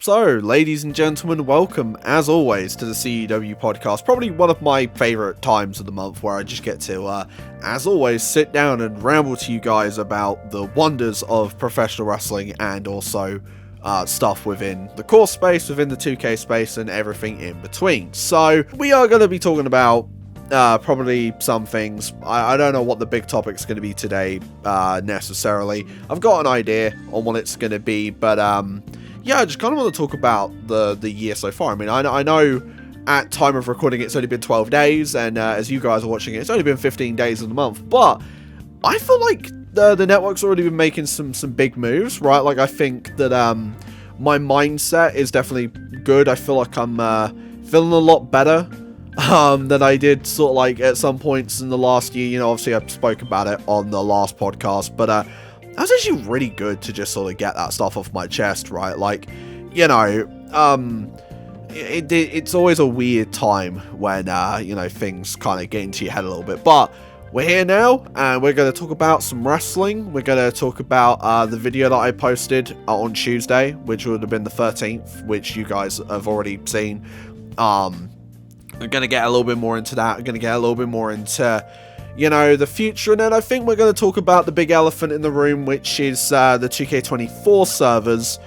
So, ladies and gentlemen, welcome, as always, to the CEW podcast. Probably one of my favourite times of the month where I just get to, as always, sit down and ramble to you guys about the wonders of professional wrestling and also stuff within the core space, within the 2K space, and everything in between. So, we are going to be talking about probably some things. I don't know what the big topic's going to be today, necessarily. I've got an idea on what it's going to be, but, yeah, I just kind of want to talk about the year so far. I mean, I know at time of recording it's only been 12 days, and as you guys are watching it, it's only been 15 days of the month, but I feel like the network's already been making some big moves, right? Like, I think that my mindset is definitely good. I feel like I'm feeling a lot better than I did sort of like at some points in the last year. You know, obviously I spoke about it on the last podcast, but that was actually really good to just sort of get that stuff off my chest, right? Like, you know, it's always a weird time when, you know, things kind of get into your head a little bit. But we're here now, and we're going to talk about some wrestling. We're going to talk about the video that I posted on Tuesday, which would have been the 13th, which you guys have already seen. I'm going to get a little bit more into that. I'm going to get a little bit more into, you know, the future, and then I think we're going to talk about the big elephant in the room, which is the 2K24 servers,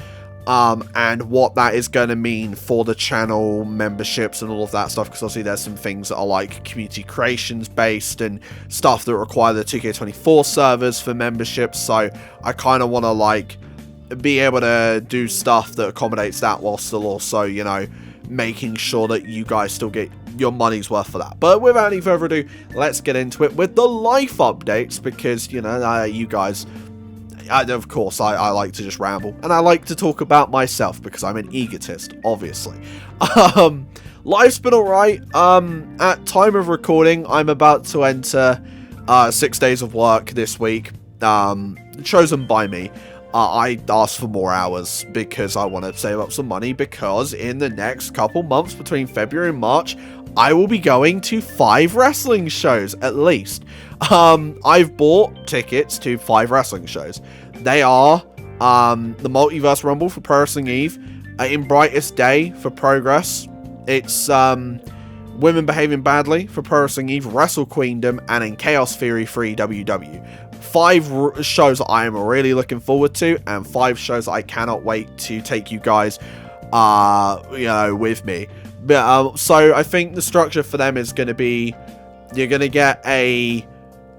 and what that is going to mean for the channel memberships and all of that stuff, because obviously there's some things that are like community creations based and stuff that require the 2K24 servers for memberships, so I kind of want to like be able to do stuff that accommodates that while still also, you know, making sure that you guys still get your money's worth for that. But without any further ado, let's get into it with the life updates, because, you know, you guys, of course, I like to just ramble, and I like to talk about myself, because I'm an egotist, obviously. Life's been alright. At time of recording, I'm about to enter 6 days of work this week, chosen by me. I asked for more hours because I want to save up some money, because in the next couple months between February and March, I will be going to 5 wrestling shows at least. I've bought tickets to 5 wrestling shows. They are the Multiverse Rumble for Pro Wrestling Eve, In Brightest Day for Progress, it's Women Behaving Badly for Pro Wrestling Eve, Wrestle Queendom, and in Chaos Theory 3 WW. 5 shows that I am really looking forward to, and 5 shows that I cannot wait to take you guys, you know, with me. But, so I think the structure for them is going to be, you're going to get a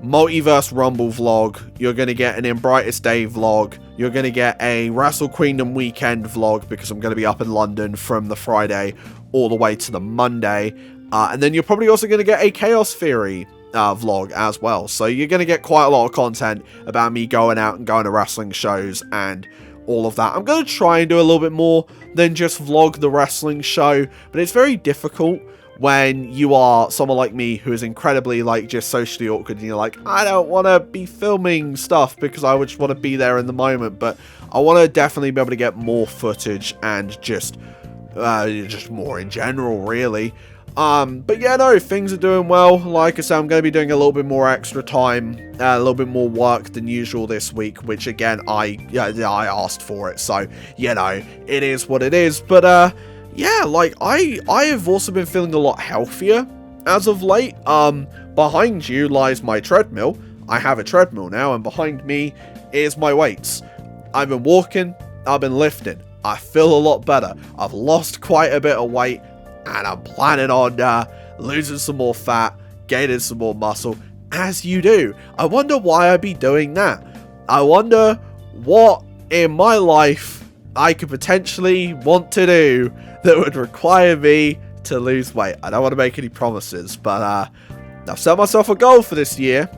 Multiverse Rumble vlog, you're going to get an In Brightest Day vlog, you're going to get a Wrestle Queendom weekend vlog, because I'm going to be up in London from the Friday all the way to the Monday, and then you're probably also going to get a Chaos Theory vlog as well. So you're going to get quite a lot of content about me going out and going to wrestling shows and all of that. I'm going to try and do a little bit more than just vlog the wrestling show, but it's very difficult when you are someone like me who is incredibly like just socially awkward, and you're like, I don't want to be filming stuff because I would just want to be there in the moment, but I want to definitely be able to get more footage and just more in general, really. But yeah, no, things are doing well. Like I said, I'm going to be doing a little bit more extra time, a little bit more work than usual this week, which again, I asked for it, so, you know, it is what it is. But, yeah, like, I have also been feeling a lot healthier as of late. Behind you lies my treadmill. I have a treadmill now, and behind me is my weights. I've been walking, I've been lifting. I feel a lot better. I've lost quite a bit of weight, and I'm planning on losing some more fat, gaining some more muscle, as you do. I wonder why I'd be doing that. I wonder what in my life I could potentially want to do that would require me to lose weight. I don't want to make any promises, but I've set myself a goal for this year,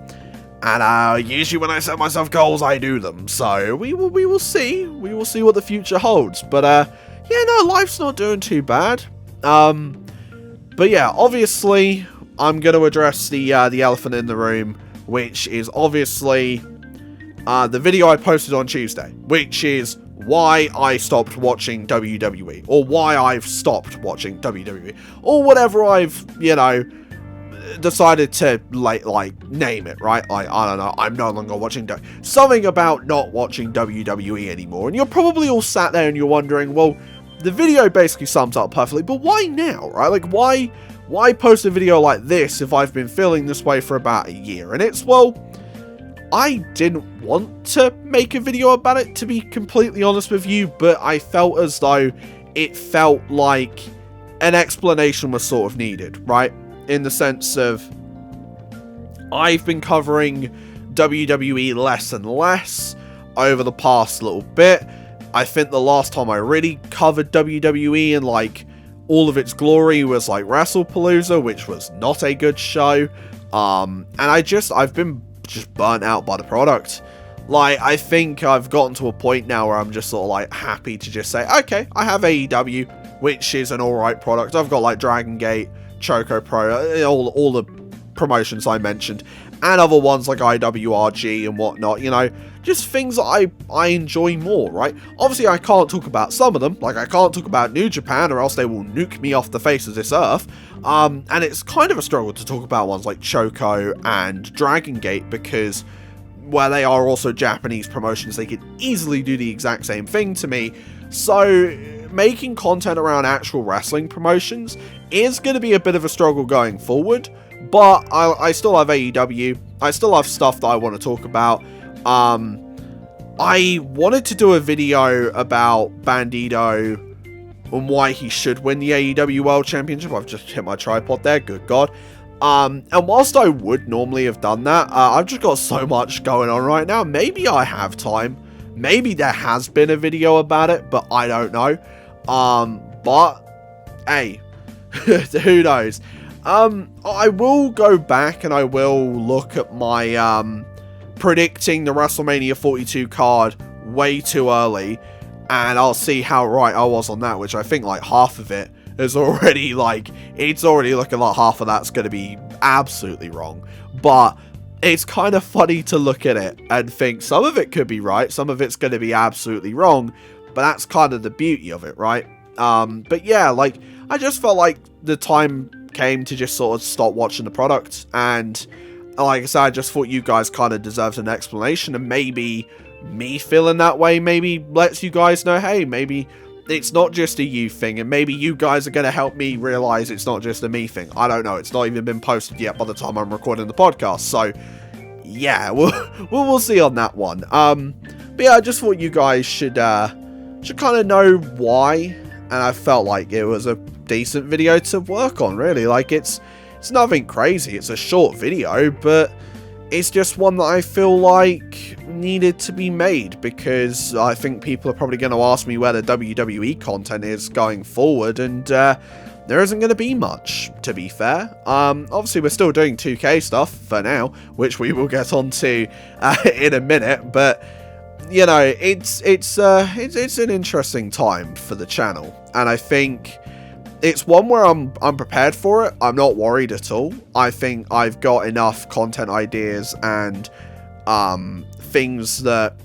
and usually when I set myself goals, I do them. So we will see. We will see what the future holds. But yeah, no, life's not doing too bad. But yeah, obviously, I'm going to address the elephant in the room, which is obviously the video I posted on Tuesday, which is why I stopped watching WWE, or why I've stopped watching WWE, or whatever I've, you know, decided to, like name it, right? I don't know, I'm no longer watching something about not watching WWE anymore, and you're probably all sat there and you're wondering, well, the video basically sums up perfectly. But why now, right? Like, why post a video like this if I've been feeling this way for about a year? And it's, well, I didn't want to make a video about it, to be completely honest with you, but I felt as though it felt like an explanation was sort of needed, right? In the sense of, I've been covering WWE less and less over the past little bit. I think the last time I really covered WWE in like all of its glory was like WrestlePalooza, which was not a good show. And I've been just burnt out by the product. Like, I think I've gotten to a point now where I'm just sort of like happy to just say, okay, I have AEW, which is an alright product. I've got like Dragon Gate, Choco Pro, all the promotions I mentioned, and other ones like IWRG and whatnot, you know, just things that I enjoy more, right? Obviously, I can't talk about some of them, like I can't talk about New Japan or else they will nuke me off the face of this earth, and it's kind of a struggle to talk about ones like Choco and Dragon Gate, because where they are also Japanese promotions, they could easily do the exact same thing to me. So making content around actual wrestling promotions is going to be a bit of a struggle going forward, but I still have AEW. I still have stuff that I want to talk about. I wanted to do a video about Bandito and why he should win the AEW World Championship. I've just hit my tripod there, good God. And whilst I would normally have done that, I've just got so much going on right now. Maybe I have time. Maybe there has been a video about it, but I don't know. But, hey, who knows? I will go back and I will look at my, predicting the WrestleMania 42 card way too early, and I'll see how right I was on that, which I think, like, half of it is already, like, it's already looking like half of that's going to be absolutely wrong. But it's kind of funny to look at it and think some of it could be right, some of it's going to be absolutely wrong, but that's kind of the beauty of it, right? But yeah, like, I just felt like the time came to just sort of stop watching the product, and like I said, I just thought you guys kind of deserved an explanation, and maybe me feeling that way maybe lets you guys know, hey, maybe it's not just a you thing, and maybe you guys are going to help me realize it's not just a me thing. I don't know. It's not even been posted yet by the time I'm recording the podcast. So, yeah, we'll see on that one. But yeah, I just thought you guys should kind of know why, and I felt like it was a decent video to work on, really. Like, it's nothing crazy. It's a short video, but it's just one that I feel like needed to be made, because I think people are probably going to ask me where the WWE content is going forward, and there isn't going to be much, to be fair. Obviously, we're still doing 2K stuff for now, which we will get onto in a minute, but you know, it's an interesting time for the channel, and I think it's one where I'm prepared for it. I'm not worried at all. I think I've got enough content ideas and things that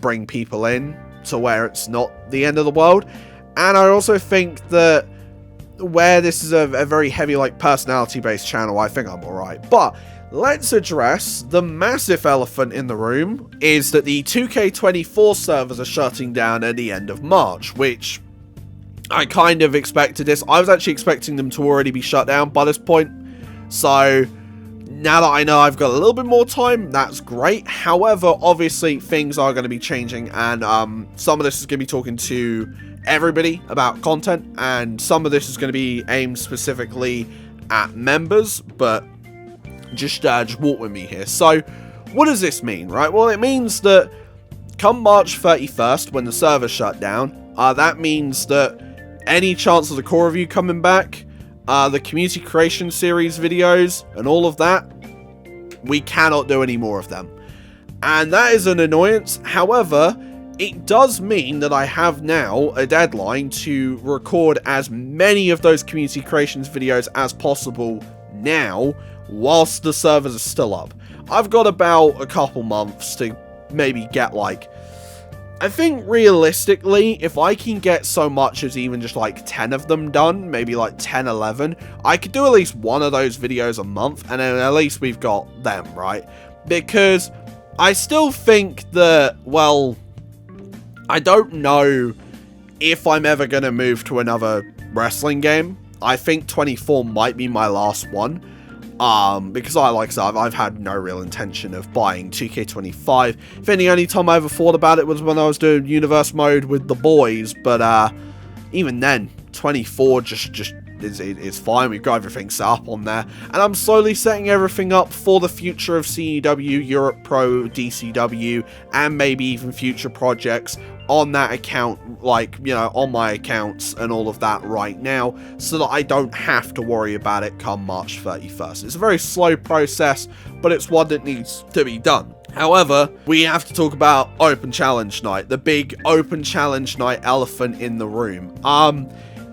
bring people in to where it's not the end of the world. And I also think that where this is a very heavy, like, personality-based channel, I think I'm alright. But let's address the massive elephant in the room, is that the 2K24 servers are shutting down at the end of March, which I kind of expected this. I was actually expecting them to already be shut down by this point. So now that I know I've got a little bit more time, that's great. However, obviously things are going to be changing, and some of this is going to be talking to everybody about content, and some of this is going to be aimed specifically at members, but just walk with me here. So what does this mean, right? Well, it means that come March 31st, when the server shut down, that means that any chance of the core review coming back, the community creation series videos, and all of that, we cannot do any more of them. And that is an annoyance. However, it does mean that I have now a deadline to record as many of those community creations videos as possible now, whilst the servers are still up. I've got about a couple months to maybe get, like, I think realistically, if I can get so much as even just like 10 of them done, maybe like 10, 11, I could do at least one of those videos a month, and then at least we've got them, right? Because I still think that, well, I don't know if I'm ever going to move to another wrestling game, I think 24 might be my last one. Because like I said, I've had no real intention of buying 2K25. If any, only time I ever thought about it was when I was doing universe mode with the boys, but even then, 24 just is fine. We've got everything set up on there, and I'm slowly setting everything up for the future of CEW, Europe Pro, DCW, and maybe even future projects on that account, like, you know, on my accounts and all of that right now, so that I don't have to worry about it come March 31st. It's a very slow process, but it's one that needs to be done. However, we have to talk about Open Challenge Night, the big Open Challenge Night elephant in the room.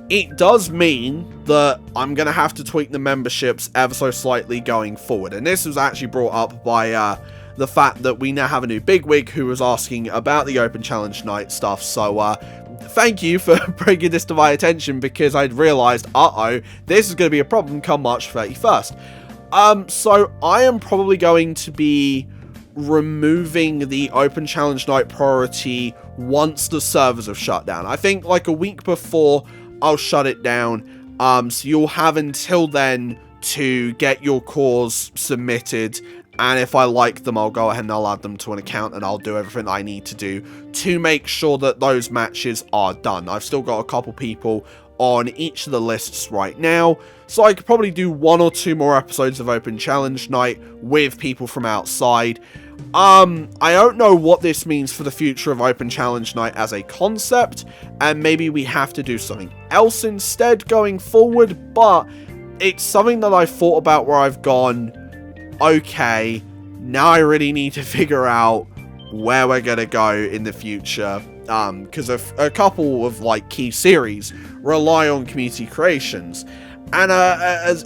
It does mean that I'm going to have to tweak the memberships ever so slightly going forward. And this was actually brought up by the fact that we now have a new bigwig who was asking about the Open Challenge Night stuff. So thank you for bringing this to my attention, because I'd realised, this is going to be a problem come March 31st. So I am probably going to be removing the Open Challenge Night priority once the servers have shut down. I think like a week before I'll shut it down, so you'll have until then to get your cores submitted, and if I like them, I'll go ahead and I'll add them to an account, and I'll do everything I need to do to make sure that those matches are done. I've still got a couple people on each of the lists right now, so I could probably do 1 or 2 more episodes of Open Challenge Night with people from outside. I don't know what this means for the future of Open Challenge Night as a concept, and maybe we have to do something else instead going forward, but it's something that I've thought about where I've gone, okay, now I really need to figure out where we're going to go in the future, because a couple of like key series rely on community creations. And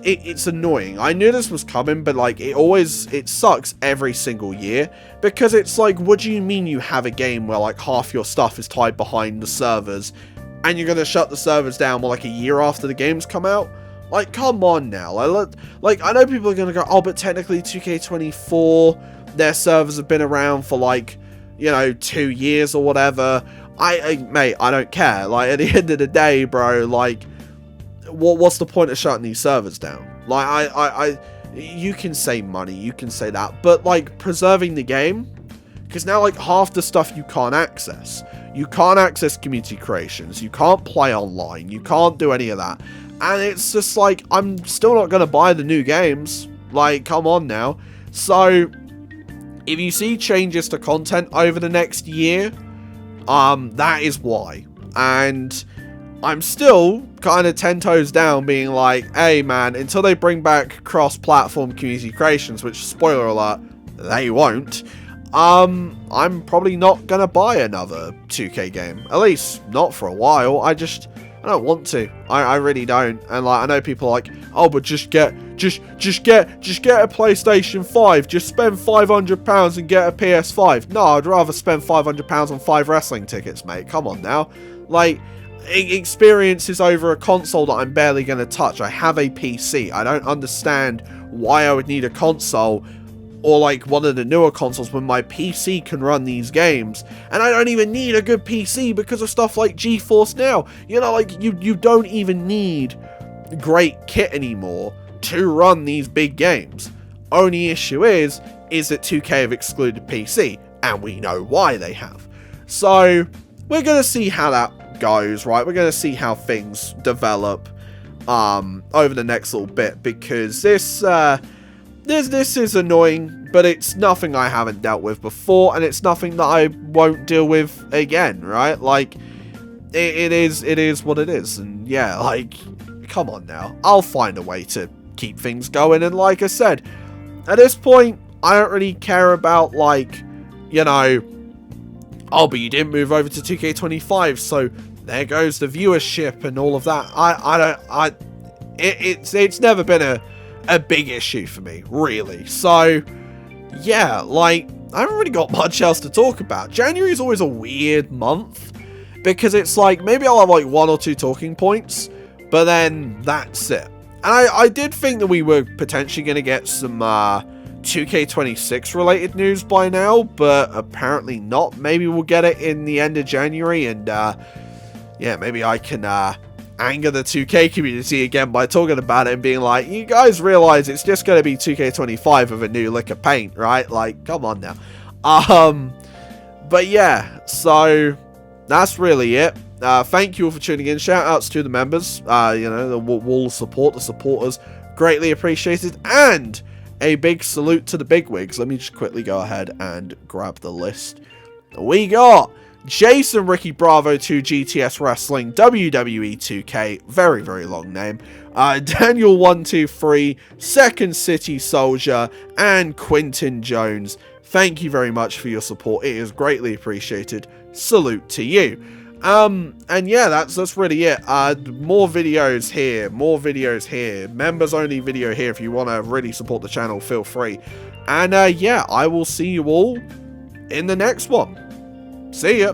it's annoying. I knew this was coming, but like it sucks every single year, because it's like, what do you mean you have a game where like half your stuff is tied behind the servers, and you're gonna shut the servers down like a year after the games come out? Like, come on now. Like I know people are gonna go, oh, but technically 2K24, their servers have been around for like, you know, 2 years or whatever. Mate, I don't care. Like, at the end of the day, bro, like, what's the point of shutting these servers down? Like, you can say money, you can say that, but like preserving the game, because now like half the stuff you can't access. You can't access community creations, you can't play online, you can't do any of that, and it's just like, I'm still not gonna buy the new games. Like, come on now. So if you see changes to content over the next year, that is why. And I'm still kind of 10 toes down being like, hey man, until they bring back cross-platform community creations, which, spoiler alert, they won't, I'm probably not gonna buy another 2K game. At least not for a while. I don't want to. I really don't. And like, I know people are like, oh, but just get a PlayStation 5. Just spend £500 and get a PS5. No, I'd rather spend £500 on 5 wrestling tickets, mate. Come on now. Like, experience is over a console that I'm barely going to touch. I have a PC. I don't understand why I would need a console, or like one of the newer consoles, when my PC can run these games. And I don't even need a good PC because of stuff like GeForce Now. You know, like, you don't even need great kit anymore to run these big games. Only issue is that 2K have excluded PC, and we know why they have. So we're going to see how that goes, right? We're going to see how things develop over the next little bit, because this is annoying, but it's nothing I haven't dealt with before, and it's nothing that I won't deal with again, right? Like, it is what it is, and yeah, like, come on now. I'll find a way to keep things going, and like I said, at this point, I don't really care about, like, you know, oh, but you didn't move over to 2K25, so there goes the viewership and all of that. It's never been a big issue for me, really. So, yeah, like, I haven't really got much else to talk about. January is always a weird month, because it's like, maybe I'll have like 1 or 2 talking points, but then that's it. And I did think that we were potentially going to get some 2K26 related news by now, but apparently not. Maybe we'll get it in the end of January, and yeah, maybe I can anger the 2K community again by talking about it and being like, you guys realize it's just going to be 2K25 with a new lick of paint, right? Like, come on now. But yeah, so that's really it. Thank you all for tuning in. Shout outs to the members, you know, the wall of support, the supporters, greatly appreciated. And a big salute to the bigwigs. Let me just quickly go ahead and grab the list. We got Jason Ricky Bravo 2 GTS Wrestling, WWE 2K, very, very long name. Daniel 123, Second City Soldier, and Quinton Jones. Thank you very much for your support. It is greatly appreciated. Salute to you. And yeah, that's really it. More videos here, more videos here. Members only video here. If you want to really support the channel, feel free. And yeah, I will see you all in the next one. See ya.